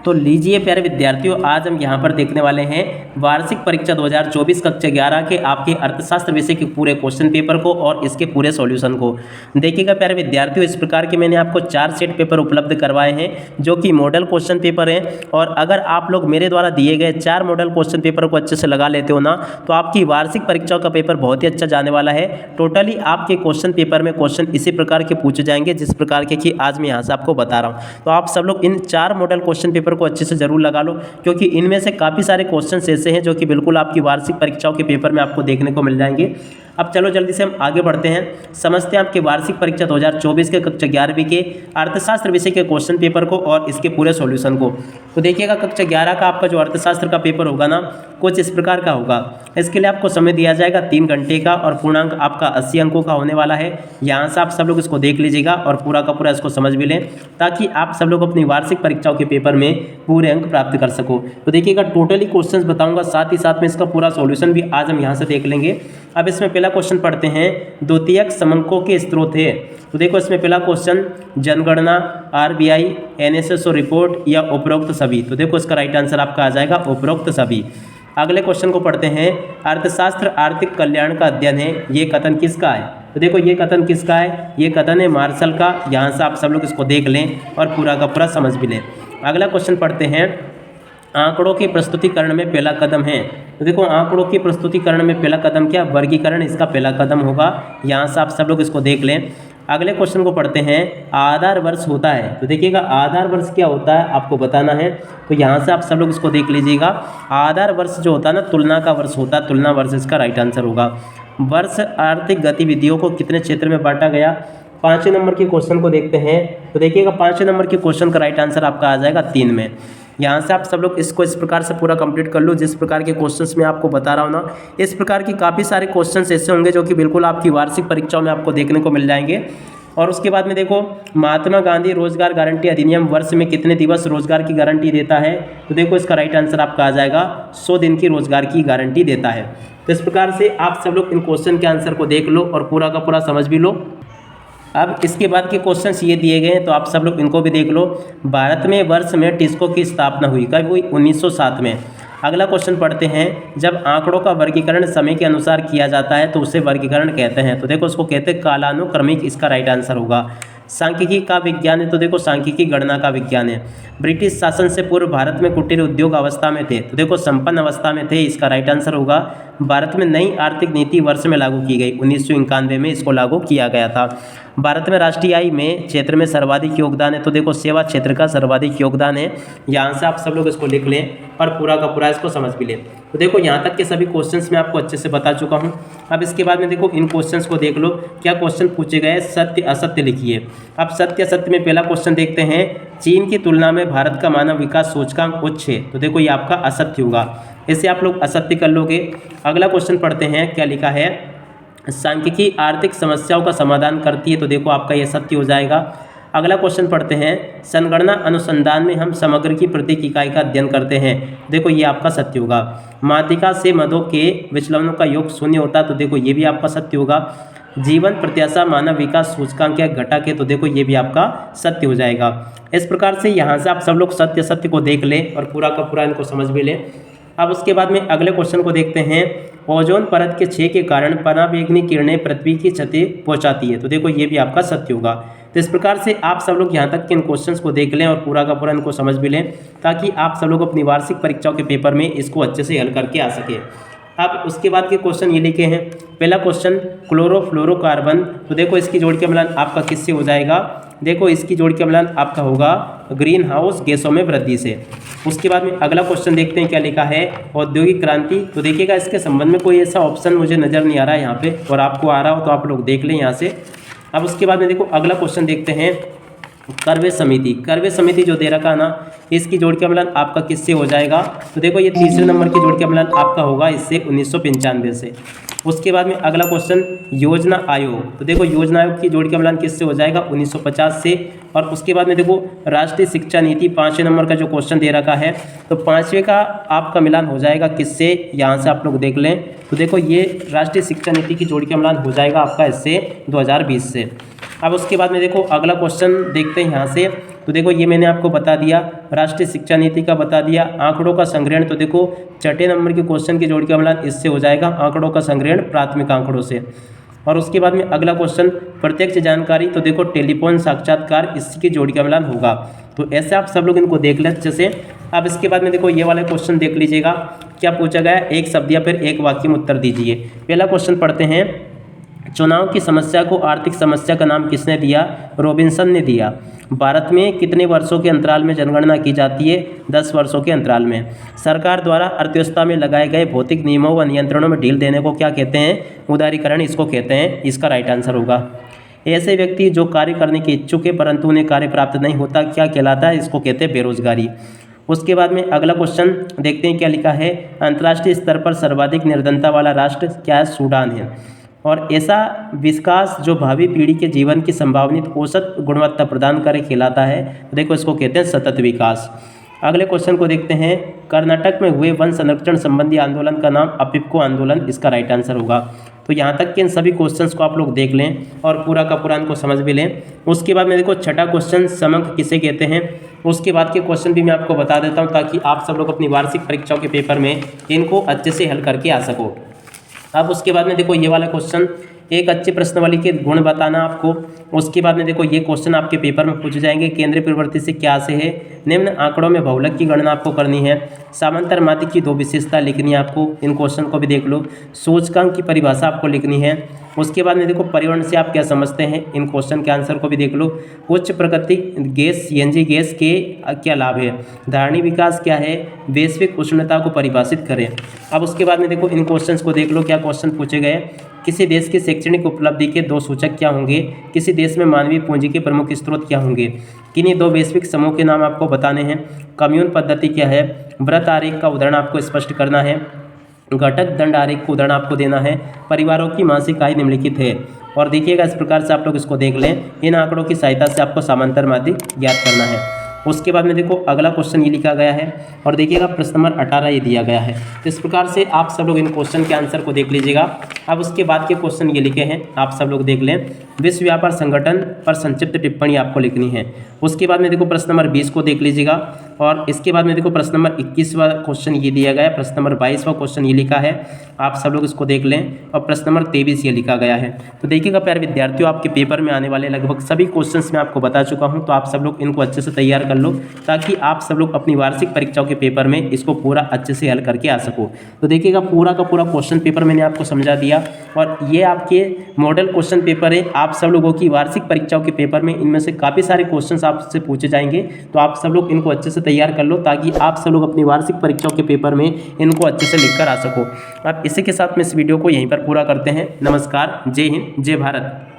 तो लीजिए प्यारे विद्यार्थियों, आज हम यहाँ पर देखने वाले हैं वार्षिक परीक्षा 2024 कक्षा 11 के आपके अर्थशास्त्र विषय के पूरे क्वेश्चन पेपर को और इसके पूरे सॉल्यूशन को। देखिएगा प्यारे विद्यार्थियों, इस प्रकार के मैंने आपको 4 सेट पेपर उपलब्ध करवाए हैं जो कि मॉडल क्वेश्चन पेपर हैं। और अगर आप लोग मेरे द्वारा दिए गए 4 मॉडल क्वेश्चन पेपर को अच्छे से लगा लेते हो ना, तो आपकी वार्षिक परीक्षाओं का पेपर बहुत ही अच्छा जाने वाला है। टोटली आपके क्वेश्चन पेपर में क्वेश्चन इसी प्रकार के पूछे जाएंगे जिस प्रकार के कि आज मैं यहाँ से आपको बता रहा हूँ। तो आप सब लोग इन 4 मॉडल क्वेश्चन पेपर को अच्छे से जरूर लगा लो, क्योंकि इनमें से काफ़ी सारे क्वेश्चंस ऐसे हैं जो कि बिल्कुल आपकी वार्षिक परीक्षाओं के पेपर में आपको देखने को मिल जाएंगे। अब चलो जल्दी से हम आगे बढ़ते हैं, समझते हैं आपके वार्षिक परीक्षा 2024 के कक्षा 11वीं के अर्थशास्त्र विषय के क्वेश्चन पेपर को और इसके पूरे सॉल्यूशन को। तो देखिएगा कक्षा 11 का आपका जो अर्थशास्त्र का पेपर होगा ना, कुछ इस प्रकार का होगा। इसके लिए आपको समय दिया जाएगा 3 घंटे का और पूर्णांक आपका 80 अंकों का होने वाला है। यहाँ से आप सब लोग इसको देख लीजिएगा और पूरा का पूरा इसको समझ भी लें, ताकि आप सब लोग अपनी वार्षिक परीक्षाओं के पेपर में पूरे अंक प्राप्त कर सको। तो देखिएगा टोटली क्वेश्चंस बताऊंगा, साथ ही साथ में इसका पूरा सॉल्यूशन भी आज हम यहाँ से देख लेंगे। अब इसमें पहला क्वेश्चन पढ़ते हैं, द्वितीयक समंकों के स्रोत है। तो देखो इसमें पहला क्वेश्चन, जनगणना, आरबीआई, एनएसएसओ रिपोर्ट या उपरोक्त सभी। तो देखो इसका राइट आंसर आपका आ जाएगा उपरोक्त सभी। अगले क्वेश्चन को पढ़ते हैं, अर्थशास्त्र आर्थिक कल्याण का अध्ययन है, ये कथन किसका है। तो देखो ये कथन किसका है, ये कथन है मार्शल का। यहाँ से आप सब लोग इसको देख लें और पूरा का पूरा समझ भी लें। अगला क्वेश्चन पढ़ते हैं, आंकड़ों के प्रस्तुतिकरण में पहला कदम है। तो देखो आंकड़ों के प्रस्तुतिकरण में पहला कदम क्या, वर्गीकरण इसका पहला कदम होगा। यहाँ से आप सब लोग इसको देख लें। अगले क्वेश्चन को पढ़ते हैं, आधार वर्ष होता है। तो देखिएगा आधार वर्ष क्या होता है आपको बताना है। तो यहाँ से आप सब लोग इसको देख लीजिएगा। आधार वर्ष जो होता है ना, तुलना का वर्ष होता है, तुलना वर्ष इसका राइट आंसर होगा। वर्ष आर्थिक गतिविधियों को कितने क्षेत्र में बांटा गया। 5वें नंबर के क्वेश्चन को देखते हैं। तो देखिएगा 5वें नंबर के क्वेश्चन का राइट आंसर आपका आ जाएगा 3 में। यहाँ से आप सब लोग इसको इस प्रकार से पूरा कंप्लीट कर लो जिस प्रकार के क्वेश्चंस मैं आपको बता रहा हूँ ना। इस प्रकार की काफ़ी सारे क्वेश्चंस ऐसे होंगे जो कि बिल्कुल आपकी वार्षिक परीक्षाओं में आपको देखने को मिल जाएंगे। और उसके बाद में देखो, महात्मा गांधी रोजगार गारंटी अधिनियम वर्ष में कितने दिवस रोजगार की गारंटी देता है। तो देखो इसका राइट आंसर आपका आ जाएगा 100 दिन की रोजगार की गारंटी देता है। तो इस प्रकार से आप सब लोग इन क्वेश्चन के आंसर को देख लो और पूरा का पूरा समझ भी लो। अब इसके बाद के क्वेश्चंस ये दिए गए हैं, तो आप सब लोग इनको भी देख लो। भारत में वर्ष में टिस्को की स्थापना हुई, कब हुई, 1907 में। अगला क्वेश्चन पढ़ते हैं, जब आंकड़ों का वर्गीकरण समय के अनुसार किया जाता है तो उसे वर्गीकरण कहते हैं। तो देखो उसको कहते हैं कालानुक्रमिक, इसका राइट आंसर होगा। सांख्यिकी का विज्ञान है। तो देखो सांख्यिकी गणना का विज्ञान है। ब्रिटिश शासन से पूर्व भारत में कुटीर उद्योग अवस्था में थे। तो देखो संपन्न अवस्था में थे, इसका राइट आंसर होगा। भारत में नई आर्थिक नीति वर्ष में लागू की गई, 1991 में इसको लागू किया गया था। भारत में राष्ट्रीय आय में क्षेत्र में सर्वाधिक योगदान है। तो देखो सेवा क्षेत्र का सर्वाधिक योगदान है। यहाँ से आप सब लोग इसको लिख लें और पूरा का पूरा इसको समझ भी लें। तो देखो यहाँ तक के सभी क्वेश्चंस मैं आपको अच्छे से बता चुका हूँ। अब इसके बाद में देखो इन क्वेश्चंस को देख लो, क्या क्वेश्चन पूछे गए, सत्य असत्य लिखिए। अब सत्य असत्य में पहला क्वेश्चन देखते हैं, चीन की तुलना में भारत का मानव विकास सूचकांक उच्च है। तो देखो ये आपका असत्य होगा, इसे आप लोग असत्य कर लोगे। अगला क्वेश्चन पढ़ते हैं, क्या लिखा है, सांख्यिकी आर्थिक समस्याओं का समाधान करती है। तो देखो आपका ये सत्य हो जाएगा। अगला क्वेश्चन पढ़ते हैं, संगणना अनुसंधान में हम समग्र की प्रत्येक इकाई का अध्ययन करते हैं। देखो ये आपका सत्य होगा। माध्यिका से मदों के विचलनों का योग 0 होता है। तो देखो ये भी आपका सत्य होगा। जीवन प्रत्याशा मानव विकास सूचकांक या घटक है। तो देखो ये भी आपका सत्य हो जाएगा। इस प्रकार से यहाँ से आप सब लोग सत्य सत्य को देख लें और पूरा का पूरा इनको समझ भी लें। अब उसके बाद में अगले क्वेश्चन को देखते हैं, ओजोन परत के क्षय के कारण पराबैंगनी किरणें पृथ्वी की क्षति पहुंचाती है। तो देखो ये भी आपका सत्य होगा। तो इस प्रकार से आप सब लोग यहाँ तक के इन क्वेश्चंस को देख लें और पूरा का पूरा इनको समझ भी लें, ताकि आप सब लोग अपनी वार्षिक परीक्षाओं के पेपर में इसको अच्छे से हल करके आ सके। अब उसके बाद के क्वेश्चन ये लिखे हैं, पहला क्वेश्चन, क्लोरोफ्लोरोकार्बन। तो देखो इसकी जोड़ के मिलान आपका किससे हो जाएगा। देखो इसकी जोड़ के मिलान आपका होगा ग्रीन हाउस गैसों में वृद्धि से। उसके बाद में अगला क्वेश्चन देखते हैं, क्या लिखा है, औद्योगिक क्रांति। तो देखिएगा इसके संबंध में कोई ऐसा ऑप्शन मुझे नज़र नहीं आ रहा है यहाँ पे, और आपको आ रहा हो तो आप लोग देख लें यहाँ से। अब उसके बाद में देखो अगला क्वेश्चन देखते हैं, करवे समिति। करवे समिति जो दे रखा है ना, इसकी जोड़ के मिलान आपका किससे हो जाएगा। तो देखो ये 3रे नंबर की जोड़ के मिलान आपका होगा इससे 1995 से। उसके बाद में अगला क्वेश्चन, योजना आयोग। तो देखो योजना आयोग की जोड़ के मिलान किससे हो जाएगा, 1950 से। और उसके बाद में देखो राष्ट्रीय शिक्षा नीति 5वें नंबर का जो क्वेश्चन दे रखा है, तो 5वें का आपका मिलान हो जाएगा किससे, यहाँ से आप लोग देख लें। तो देखो ये राष्ट्रीय शिक्षा नीति की जोड़ के मिलान हो जाएगा आपका इससे 2020 से। अब उसके बाद में देखो अगला क्वेश्चन देखते हैं यहाँ से, तो देखो ये मैंने आपको बता दिया, राष्ट्रीय शिक्षा नीति का बता दिया। आंकड़ों का संग्रहण, तो देखो छठे नंबर के क्वेश्चन की जोड़ का मिलान इससे हो जाएगा, आंकड़ों का संग्रहण प्राथमिक आंकड़ों से। और उसके बाद में अगला क्वेश्चन प्रत्यक्ष जानकारी, तो देखो टेलीफोन साक्षात्कार, इसकी जोड़ी का मिलान होगा। तो ऐसे आप सब लोग इनको देख लें अच्छे से। अब इसके बाद में देखो ये वाला क्वेश्चन देख लीजिएगा, क्या पूछा गया है, एक शब्द या फिर एक वाक्य में उत्तर दीजिए। पहला क्वेश्चन पढ़ते हैं, चुनाव की समस्या को आर्थिक समस्या का नाम किसने दिया? रॉबिन्सन ने दिया। भारत में कितने वर्षों के अंतराल में जनगणना की जाती है? 10 वर्षों के अंतराल में। सरकार द्वारा अर्थव्यवस्था में लगाए गए भौतिक नियमों व नियंत्रणों में ढील देने को क्या कहते हैं? उदारीकरण इसको कहते हैं। इसका राइट आंसर होगा। ऐसे व्यक्ति जो कार्य करने के इच्छुक है परंतु उन्हें कार्य प्राप्त नहीं होता, क्या कहलाता है? इसको कहते हैं बेरोजगारी। उसके बाद में अगला क्वेश्चन देखते हैं क्या लिखा है, अंतर्राष्ट्रीय स्तर पर सर्वाधिक निर्धनता वाला राष्ट्र क्या है? सूडान है। और ऐसा विकास जो भावी पीढ़ी के जीवन की संभावनित औसत गुणवत्ता प्रदान करे कहलाता है, देखो इसको कहते हैं सतत विकास। अगले क्वेश्चन को देखते हैं, कर्नाटक में हुए वन संरक्षण संबंधी आंदोलन का नाम अपिप्को आंदोलन, इसका राइट आंसर होगा। तो यहाँ तक के इन सभी क्वेश्चंस को आप लोग देख लें और पूरा का पूरा इनको समझ भी लें। उसके बाद में देखो छठा क्वेश्चन, समंक किसे कहते हैं? उसके बाद के क्वेश्चन भी मैं आपको बता देता हूँ ताकि आप सब लोग अपनी वार्षिक परीक्षाओं के पेपर में इनको अच्छे से हल करके आ सको। अब उसके बाद में देखो ये वाला क्वेश्चन, एक अच्छे प्रश्नावली के गुण बताना आपको। उसके बाद में देखो ये क्वेश्चन आपके पेपर में पूछे जाएंगे, केंद्रीय प्रवृत्ति से क्या से है? निम्न आंकड़ों में बहुलक की गणना आपको करनी है। समांतर माध्य की 2 विशेषता लिखनी है आपको, इन क्वेश्चन को भी देख लो। सूचकांक की परिभाषा आपको लिखनी है। उसके बाद में देखो पर्यावरण से आप क्या समझते हैं, इन क्वेश्चन के आंसर को भी देख लो। उच्च प्राकृतिक गैस सीएनजी गैस के क्या लाभ है? धारणी विकास क्या है? वैश्विक उष्णता को परिभाषित करें। अब उसके बाद में देखो इन क्वेश्चंस को देख लो, क्या क्वेश्चन पूछे गए। किसी देश की शैक्षणिक उपलब्धि के 2 सूचक क्या होंगे? किसी देश में मानवीय पूंजी के प्रमुख स्रोत क्या होंगे? किन्हीं 2 वैश्विक समूह के नाम आपको बताने हैं। कम्यून पद्धति क्या है? व्रत आरेख का उदाहरण आपको स्पष्ट करना है। घटक दंड आरेख को उदाहरण आपको देना है। परिवारों की मासिक आय निम्नलिखित है। और देखिएगा इस प्रकार से आप लोग इसको देख लें, इन आंकड़ों की सहायता से आपको समांतर माध्य ज्ञात करना है। उसके बाद में देखो अगला क्वेश्चन ये लिखा गया है और देखिएगा प्रश्न नंबर 18 ये दिया गया है। तो इस प्रकार से आप सब लोग इन क्वेश्चन के आंसर को देख लीजिएगा। अब उसके बाद के क्वेश्चन ये लिखे हैं, आप सब लोग देख लें। विश्व व्यापार संगठन पर संक्षिप्त टिप्पणी आपको लिखनी है। उसके बाद में देखो प्रश्न नंबर 20 को देख लीजिएगा। और इसके बाद में देखो प्रश्न नंबर 21वां क्वेश्चन ये दिया गया है। प्रश्न नंबर 22वां क्वेश्चन ये लिखा है, आप सब लोग इसको देख लें। और प्रश्न नंबर 23 ये लिखा गया है। तो देखिएगा प्यारे विद्यार्थियों, आपके पेपर में आने वाले लगभग सभी क्वेश्चंस मैं आपको बता चुका हूं, तो आप सब लोग इनको अच्छे से तैयार कर लो ताकि आप सब लोग अपनी वार्षिक परीक्षाओं के पेपर में इसको पूरा अच्छे से हल करके आ सको। तो देखिएगा पूरा का पूरा क्वेश्चन पेपर मैंने आपको समझा दिया और ये आपके मॉडल क्वेश्चन पेपर है। आप सब लोगों की वार्षिक परीक्षाओं के पेपर में इनमें से काफ़ी सारे क्वेश्चंस आपसे पूछे जाएंगे, तो आप सब लोग इनको अच्छे से तैयार कर लो ताकि आप सब लोग अपनी वार्षिक परीक्षाओं के पेपर में इनको अच्छे से लिख कर आ सको। अब इसी के साथ में इस वीडियो को यहीं पर पूरा करते हैं। नमस्कार, जय हिंद, जय भारत।